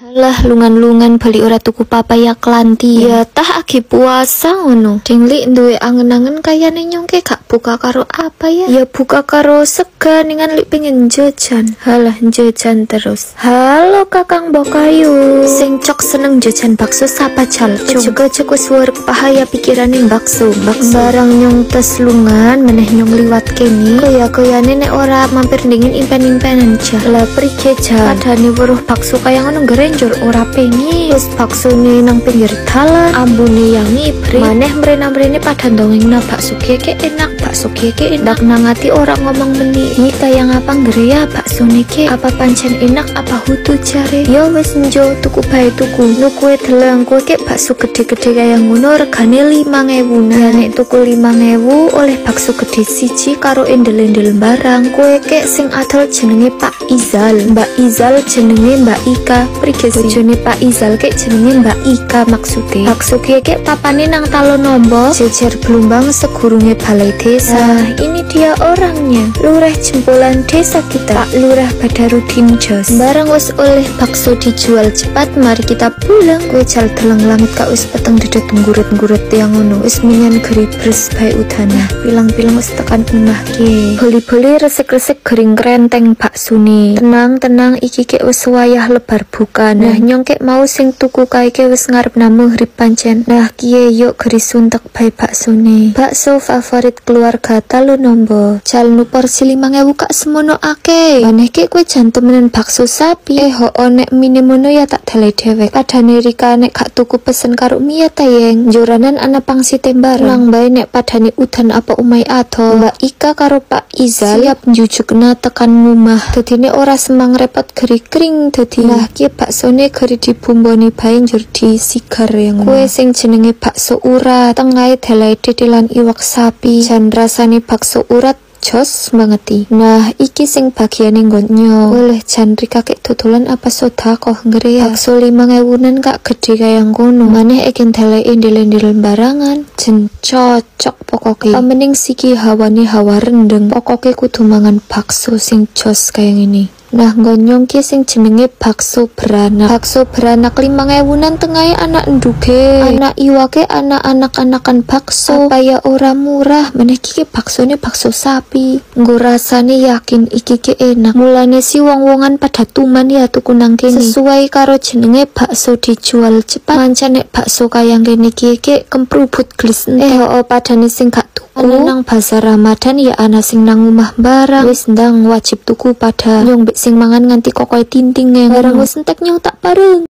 Halah lungan-lungan beli ora tuku papaya klanti ya tah agi puasa ngono. Dingli duwe angen-angen kayane nyongke gak buka karo apa ya? Ya buka karo sega ningan li pengen jajan. Halah jajan terus. Halo Kakang Bokayu. Sing cok seneng jajan bakso sapa jalcung. Juga wis werek pahaya pikirane bakso. Barang nyong tes lungan meneh nyong liwat kene. Kaya-kayane nek ora mampir dingin impen-impenan ja. Lah prike ja. Padane weruh bakso kaya ngono njur ora pengen wis baksone nang pinggir dalan ambune yang ngibri maneh mrene-mrene padha ndongengna bakso keke enak bakso keke enak nang ati ora ngomong meni iki kaya ngapa ngreya bakso niki apa pancen enak apa hutu jare yo wis njo tuku bae tuku nuku deleng kowe kek bakso gede-gede kaya ngono regane 5.000 nah nek tuku 5.000 oleh bakso gede siji karo endel-endel barang kowe kek sing adol jenenge Pak Izal Mbak Izal jenenge Mbak Ika bojone Pak Izal kek jenenge Mbak Ika maksudnya bakso kek papane nang Talonombo jejer Blumbang segurunge balai desa ini dia orangnya lurah jempolan desa kita Pak Lurah Badarudin Jos barang wis oleh bakso dijual cepat mari kita pulang gue jal deleng langit kak wis peteng dedet ngurut-ngurut yang ngono wis minyan geribres bae udana pilang-pilang wis tekan omah ki boli-boli resik-resik gering krenteng baksone tenang iki kek wis wayah lebar buka nah nyong kek mau sing tuku kae ke wis ngarep maghrib pancen nah kiye yuk geri suntek bae baksone bakso favorit keluarga Talonombo jalnu porsi 5.000 kak semono akeh maneh kek kowe jan temenan bakso sapi hoo nek minimono ya tak dalai dewek padane Rika nek gak tuku pesen karo Mia tayeng juranan ana pangsi tembarang lang bae nek padane udan apa umai ato Mbak Ika karo Pak Izal siap njujukna tekan ngomah dadine ora semang repot geri kring dadi nah ki baksone geri dibumboni bae njur disigar yang kue sing jenenge bakso urat tengahe dalai titilan iwak sapi jan rasane bakso urat jos banget nah iki sing bagiane nggonyo oleh jan Rika kek dodolan apa sedekah ngreya bakso 5.000-an kak gede kaya ngono maneh eken dalai endel-endel barangan jen cocok pokoke pamening siki hawane hawa rendeng pokoke kudu mangan bakso sing jos kaya ngene. Nah ngonyong ki sing jenenge bakso beranak 5.000-an tengahe anak nduge anak iwake anak-anakan bakso apa ya ora murah meneh iki baksone bakso sapi nggo rasane yakin iki ki enak mulane si wong-wongan pada tuman ya tuku nang kene sesuai karo jenenge bakso dijual cepat pancen nek bakso kaya ngene iki kemprubut glis padane sing gak ana nang pasar Ramadan ya ana sing nang omah barang wis ndang wajib tuku pada nyong sing mangan nganti kokoe tinting barang wis entek nyong tak pareng